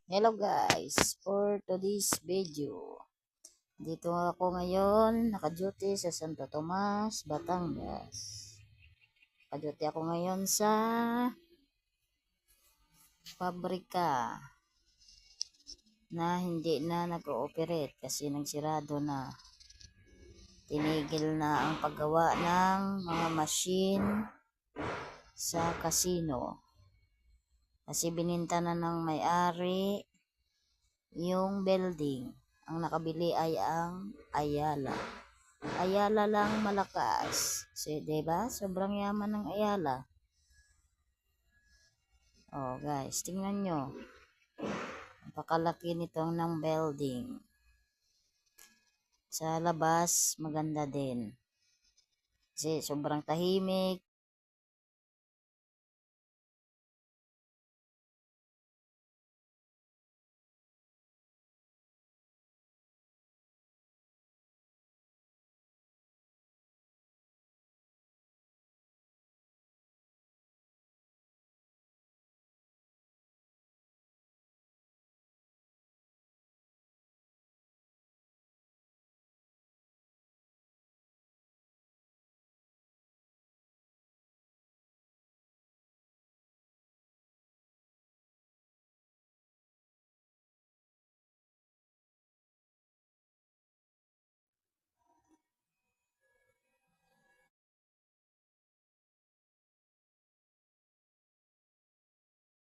Hello guys, for today's video, dito ako ngayon, naka-duty sa Santo Tomas, Batangas. Naka-duty ako ngayon sa pabrika na hindi na nag-ooperate kasi nagsirado na. Tinigil na ang paggawa ng mga machine sa casino. Kasi bininta na ng may-ari yung building. Ang nakabili ay ang Ayala. Ayala lang malakas. So, diba? Sobrang yaman ng Ayala. Oh, guys, tingnan nyo. Napakalaki nito ng building. Sa labas, maganda din. Kasi sobrang tahimik.